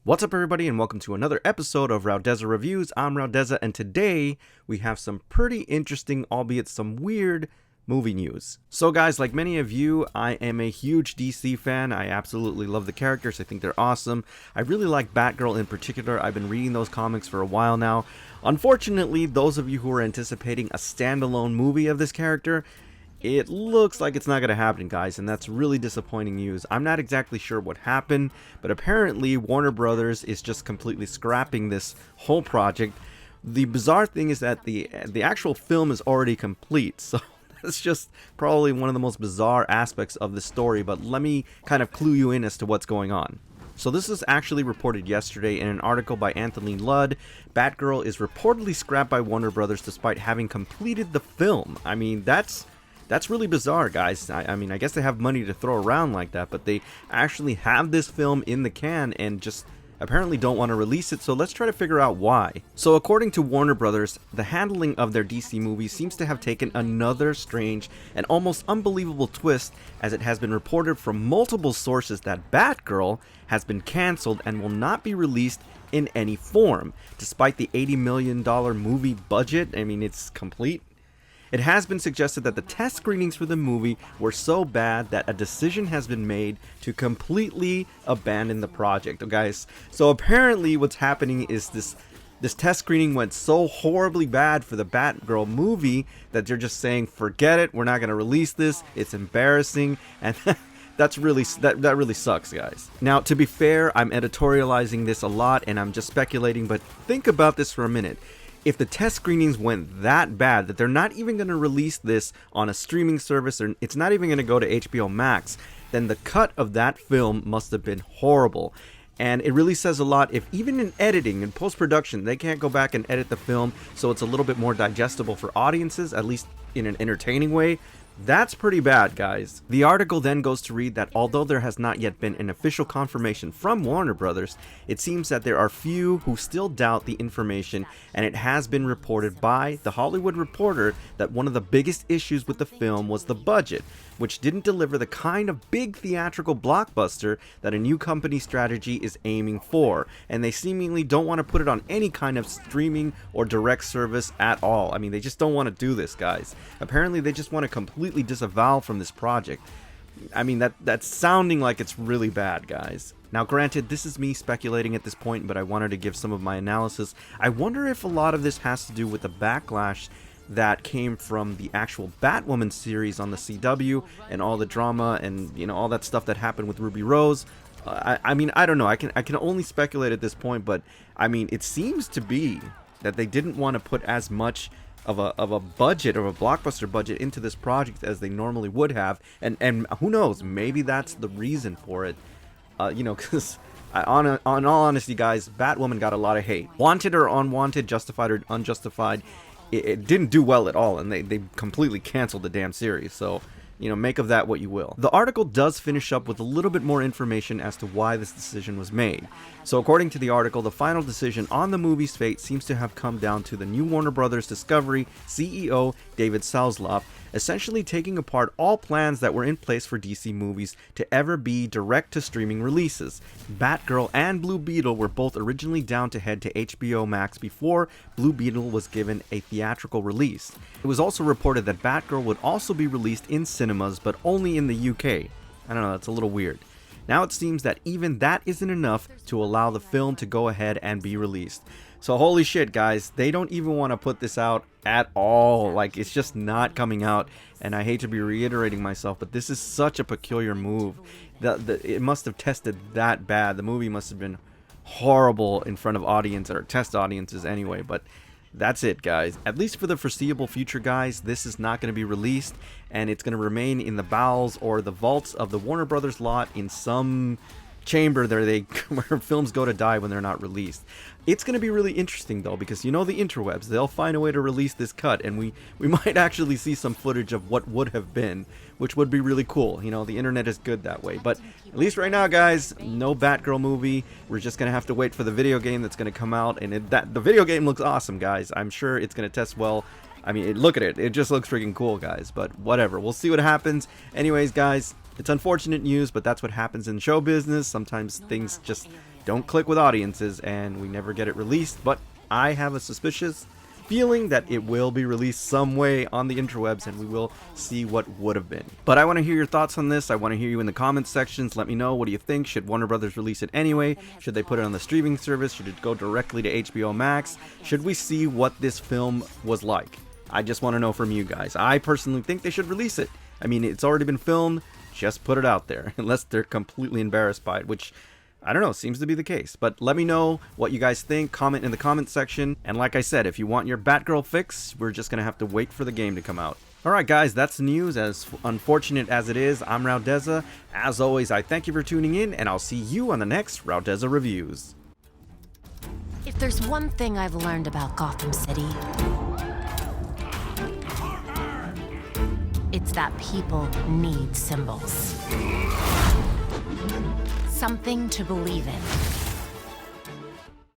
What's up, everybody, and welcome to another episode of Raudeza Reviews. I'm Raudeza, and today we have some pretty interesting, albeit some weird, movie news. So guys, like many of you, I am a huge DC fan. I absolutely love the characters. I think they're awesome. I really like Batgirl in particular. I've been reading those comics for a while now. Unfortunately, those of you who are anticipating a standalone movie of this character, it looks like it's not going to happen, guys, and that's really disappointing news. I'm not exactly sure what happened, but apparently Warner Brothers is just completely scrapping this whole project. The bizarre thing is that the actual film is already complete, so that's just probably one of the most bizarre aspects of the story, but let me kind of clue you in as to what's going on. So this is actually reported yesterday in an article by Anthony Ludd. Batgirl is reportedly scrapped by Warner Brothers despite having completed the film. I mean, that's really bizarre, guys. I mean, I guess they have money to throw around like that, but they actually have this film in the can and just apparently don't want to release it, so let's try to figure out why. So according to Warner Brothers, the handling of their DC movies seems to have taken another strange and almost unbelievable twist, as it has been reported from multiple sources that Batgirl has been cancelled and will not be released in any form. Despite the $80 million movie budget, I mean, it's complete. It has been suggested that the test screenings for the movie were so bad that a decision has been made to completely abandon the project. Guys, so apparently what's happening is this test screening went so horribly bad for the Batgirl movie that they're just saying, forget it, we're not going to release this, it's embarrassing, and that really sucks, guys. Now, to be fair, I'm editorializing this a lot and I'm just speculating, but think about this for a minute. If the test screenings went that bad that they're not even going to release this on a streaming service, or it's not even going to go to HBO Max, then the cut of that film must have been horrible. And it really says a lot if even in editing and post-production they can't go back and edit the film so it's a little bit more digestible for audiences, at least in an entertaining way. That's pretty bad, guys. The article then goes to read that although there has not yet been an official confirmation from Warner Brothers, it seems that there are few who still doubt the information, and it has been reported by The Hollywood Reporter that one of the biggest issues with the film was the budget, which didn't deliver the kind of big theatrical blockbuster that a new company strategy is aiming for, and they seemingly don't want to put it on any kind of streaming or direct service at all. I mean, they just don't want to do this, guys. Apparently they just want to completely disavow from this project. I mean, that's sounding like it's really bad, guys. Now, granted, this is me speculating at this point, but I wanted to give some of my analysis. I wonder if a lot of this has to do with the backlash that came from the actual Batwoman series on the CW and all the drama and, you know, all that stuff that happened with Ruby Rose. I mean, I don't know. I can only speculate at this point, but I mean, it seems to be that they didn't want to put as much of a budget, of a blockbuster budget, into this project as they normally would have, and who knows, maybe that's the reason for it. You know, because on all honesty, guys, Batwoman got a lot of hate, wanted or unwanted, justified or unjustified. It didn't do well at all, and they completely canceled the damn series, so, you know, make of that what you will. The article does finish up with a little bit more information as to why this decision was made. So according to the article, the final decision on the movie's fate seems to have come down to the new Warner Brothers Discovery CEO, David Zaslav, essentially taking apart all plans that were in place for DC movies to ever be direct-to-streaming releases. Batgirl and Blue Beetle were both originally down to head to HBO Max before Blue Beetle was given a theatrical release. It was also reported that Batgirl would also be released in cinemas, but only in the UK. I don't know, that's a little weird. Now it seems that even that isn't enough to allow the film to go ahead and be released. So holy shit, guys, they don't even want to put this out at all. Like, it's just not coming out, and I hate to be reiterating myself, but this is such a peculiar move. It must have tested that bad. The movie must have been horrible in front of audience, or test audiences anyway, but that's it, guys. At least for the foreseeable future, guys, this is not going to be released, and it's going to remain in the bowels or the vaults of the Warner Brothers lot in some chamber there where films go to die when they're not released. It's going to be really interesting, though, because, you know, the interwebs, they'll find a way to release this cut, and we might actually see some footage of what would have been, which would be really cool. You know, the internet is good that way. But at least right now, guys, no Batgirl movie. We're just going to have to wait for the video game that's going to come out, and the video game looks awesome, guys. I'm sure it's going to test well. I mean, look at it. It just looks freaking cool, guys. But whatever. We'll see what happens. Anyways, guys, it's unfortunate news, but that's what happens in show business. Sometimes things just don't click with audiences and we never get it released, but I have a suspicious feeling that it will be released some way on the interwebs and we will see what would have been. But I want to hear your thoughts on this. I want to hear you in the comments sections. Let me know, what do you think? Should Warner Brothers release it anyway? Should they put it on the streaming service? Should it go directly to HBO Max? Should we see what this film was like? I just want to know from you guys. I personally think they should release it. I mean, it's already been filmed. Just put it out there, unless they're completely embarrassed by it, which I don't know, seems to be the case. But let me know what you guys think. Comment in the comment section. And like I said, if you want your Batgirl fix, we're just going to have to wait for the game to come out. Alright guys, that's the news. As unfortunate as it is, I'm Raudeza. As always, I thank you for tuning in, and I'll see you on the next Raudeza Reviews. If there's one thing I've learned about Gotham City, it's that people need symbols. Something to believe in.